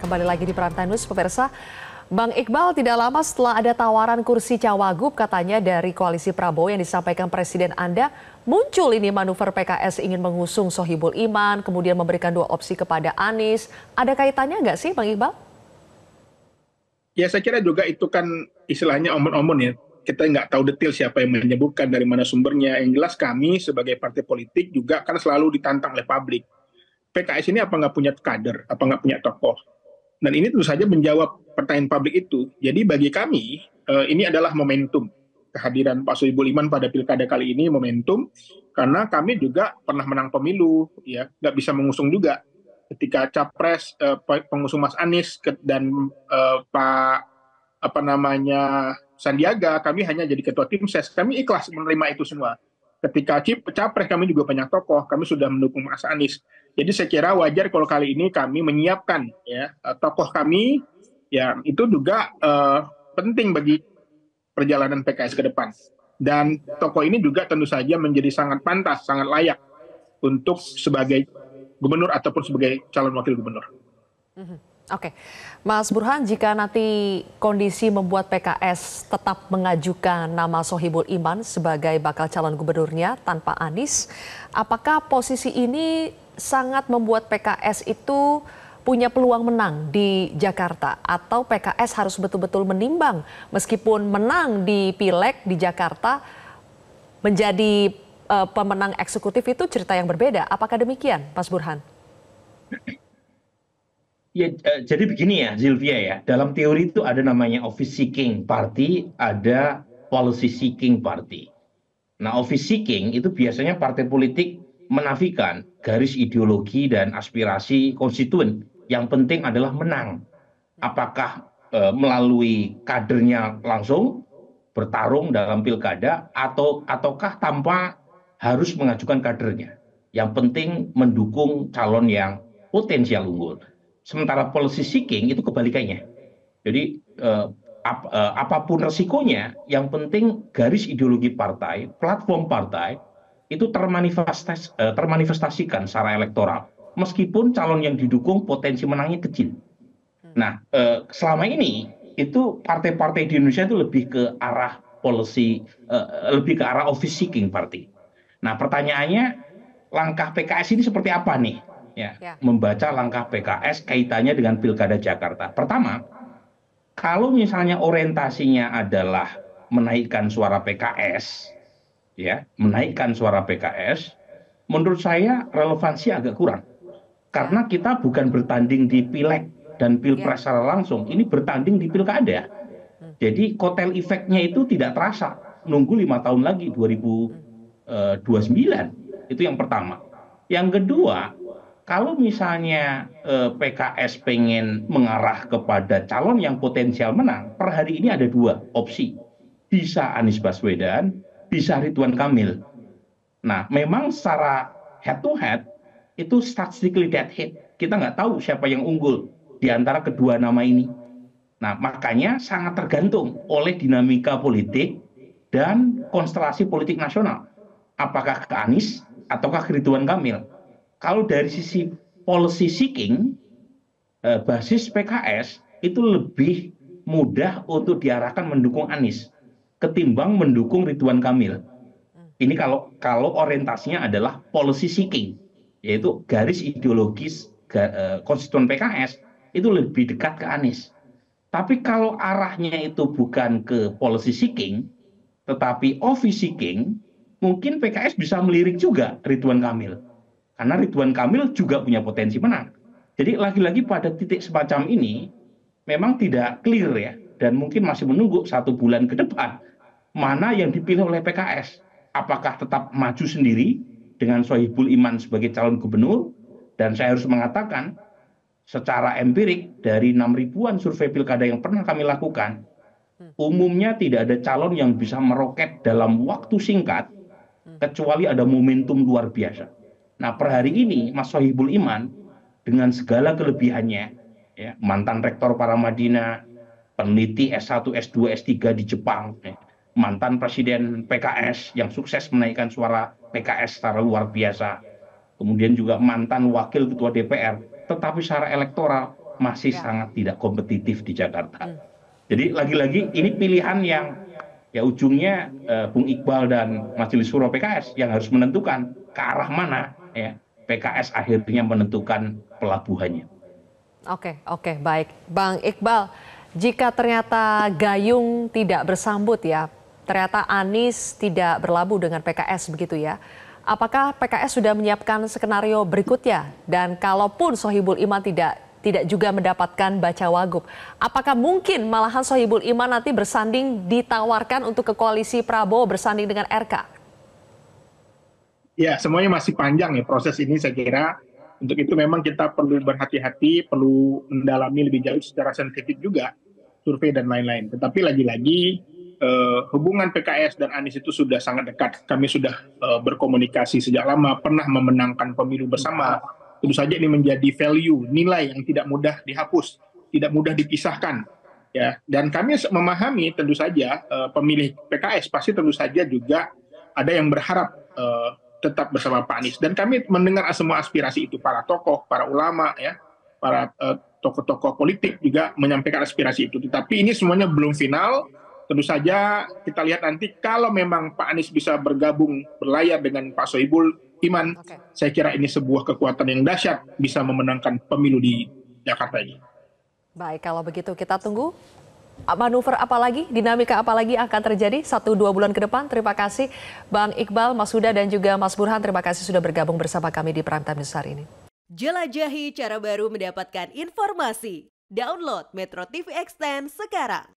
Kembali lagi di Prime Time News, pemirsa. Bang Iqbal, tidak lama setelah ada tawaran kursi Cawagup katanya dari koalisi Prabowo yang disampaikan Presiden Anda, muncul ini manuver PKS ingin mengusung Sohibul Iman, kemudian memberikan 2 opsi kepada Anies. Ada kaitannya nggak sih, Bang Iqbal? Ya, saya kira juga itu kan istilahnya omon-omon ya. Kita nggak tahu detail siapa yang menyebutkan, dari mana sumbernya. Yang jelas kami sebagai partai politik juga kan selalu ditantang oleh publik. PKS ini apa nggak punya kader, apa nggak punya tokoh. Dan ini tentu saja menjawab pertanyaan publik itu. Jadi bagi kami, ini adalah momentum. Kehadiran Pak Sohibul Iman pada pilkada kali ini momentum, karena kami juga pernah menang pemilu, ya nggak bisa mengusung juga. Ketika capres pengusung Mas Anies dan Pak apa namanya Sandiaga, kami hanya jadi ketua tim ses. Kami ikhlas menerima itu semua. Ketika capres kami juga banyak tokoh, kami sudah mendukung Mas Anies. Jadi saya kira wajar kalau kali ini kami menyiapkan ya tokoh kami, ya itu juga penting bagi perjalanan PKS ke depan. Dan tokoh ini juga tentu saja menjadi sangat pantas, sangat layak untuk sebagai gubernur ataupun sebagai calon wakil gubernur. Oke, Mas Burhan, jika nanti kondisi membuat PKS tetap mengajukan nama Sohibul Iman sebagai bakal calon gubernurnya tanpa Anies, apakah posisi ini sangat membuat PKS itu punya peluang menang di Jakarta, atau PKS harus betul-betul menimbang meskipun menang di Pileg di Jakarta menjadi pemenang eksekutif itu cerita yang berbeda? Apakah demikian, Mas Burhan? Ya, jadi begini ya, Zilvia ya. Dalam teori itu ada namanya office seeking party, ada policy seeking party. Nah, office seeking itu biasanya partai politik menafikan garis ideologi dan aspirasi konstituen. Yang penting adalah menang. Apakah melalui kadernya langsung bertarung dalam pilkada ataukah tanpa harus mengajukan kadernya. Yang penting mendukung calon yang potensial unggul. Sementara policy seeking itu kebalikannya. Jadi apapun resikonya, yang penting garis ideologi partai, platform partai itu termanifestasikan secara elektoral. Meskipun calon yang didukung potensi menangnya kecil. Nah, selama ini itu partai-partai di Indonesia itu lebih ke arah policy, lebih ke arah office seeking party. Nah, pertanyaannya, langkah PKS ini seperti apa nih? Ya, membaca langkah PKS kaitannya dengan Pilkada Jakarta. Pertama, kalau misalnya orientasinya adalah menaikkan suara PKS, ya, menaikkan suara PKS, menurut saya relevansi agak kurang. Karena kita bukan bertanding di Pileg dan Pilpres secara langsung, ini bertanding di Pilkada. Jadi kotel efeknya itu tidak terasa. Nunggu 5 tahun lagi, 2029. Itu yang pertama. Yang kedua, kalau misalnya PKS pengen mengarah kepada calon yang potensial menang, per hari ini ada 2 opsi. Bisa Anies Baswedan, bisa Ridwan Kamil. Nah, memang secara head to head, itu statistically dead heat. Kita nggak tahu siapa yang unggul di antara kedua nama ini. Nah, makanya sangat tergantung oleh dinamika politik dan konstelasi politik nasional. Apakah ke Anies ataukah ke Ridwan Kamil? Kalau dari sisi policy seeking, basis PKS itu lebih mudah untuk diarahkan mendukung Anies ketimbang mendukung Ridwan Kamil. Ini kalau orientasinya adalah policy seeking, yaitu garis ideologis konstituen PKS itu lebih dekat ke Anies. Tapi kalau arahnya itu bukan ke policy seeking, tetapi office seeking, mungkin PKS bisa melirik juga Ridwan Kamil. Karena Ridwan Kamil juga punya potensi menang. Jadi lagi-lagi pada titik semacam ini memang tidak clear ya, dan mungkin masih menunggu 1 bulan ke depan mana yang dipilih oleh PKS. Apakah tetap maju sendiri dengan Sohibul Iman sebagai calon gubernur? Dan saya harus mengatakan secara empirik dari 6.000-an survei pilkada yang pernah kami lakukan, umumnya tidak ada calon yang bisa meroket dalam waktu singkat kecuali ada momentum luar biasa. Nah, per hari ini Mas Sohibul Iman dengan segala kelebihannya, ya, mantan rektor Paramadina, peneliti S1, S2, S3 di Jepang, ya, mantan presiden PKS yang sukses menaikkan suara PKS secara luar biasa, kemudian juga mantan wakil ketua DPR, tetapi secara elektoral masih sangat tidak kompetitif di Jakarta. Jadi lagi-lagi ini pilihan yang ya ujungnya Bung Iqbal dan Majelis Syuro PKS yang harus menentukan ke arah mana ya PKS akhirnya menentukan pelabuhannya. Oke, baik. Bang Iqbal, jika ternyata Gayung tidak bersambut ya, ternyata Anies tidak berlabuh dengan PKS begitu ya. Apakah PKS sudah menyiapkan skenario berikutnya? Dan kalaupun Sohibul Iman tidak juga mendapatkan baca wagub, apakah mungkin malahan Sohibul Iman nanti bersanding ditawarkan untuk ke koalisi Prabowo bersanding dengan RK? Ya, semuanya masih panjang ya proses ini saya kira. Untuk itu memang kita perlu berhati-hati, perlu mendalami lebih jauh secara saintifik juga, survei dan lain-lain. Tetapi lagi-lagi hubungan PKS dan Anies itu sudah sangat dekat. Kami sudah berkomunikasi sejak lama, pernah memenangkan pemilu bersama. Tentu saja ini menjadi value, nilai yang tidak mudah dihapus, tidak mudah dipisahkan. Ya, dan kami memahami tentu saja pemilih PKS pasti tentu saja juga ada yang berharap tetap bersama Pak Anies. Dan kami mendengar semua aspirasi itu, para tokoh, para ulama, ya, para tokoh-tokoh politik juga menyampaikan aspirasi itu. Tetapi ini semuanya belum final. Tentu saja kita lihat nanti kalau memang Pak Anies bisa bergabung berlayar dengan Pak Sohibul Iman, saya kira ini sebuah kekuatan yang dahsyat bisa memenangkan pemilu di Jakarta ini. Baik, kalau begitu kita tunggu manuver apa lagi, dinamika apa lagi akan terjadi 1-2 bulan ke depan. Terima kasih Bang Iqbal, Mas Huda dan juga Mas Burhan. Terima kasih sudah bergabung bersama kami di Prime Time News hari ini. Jelajahi cara baru mendapatkan informasi. Download Metro TV Extend sekarang.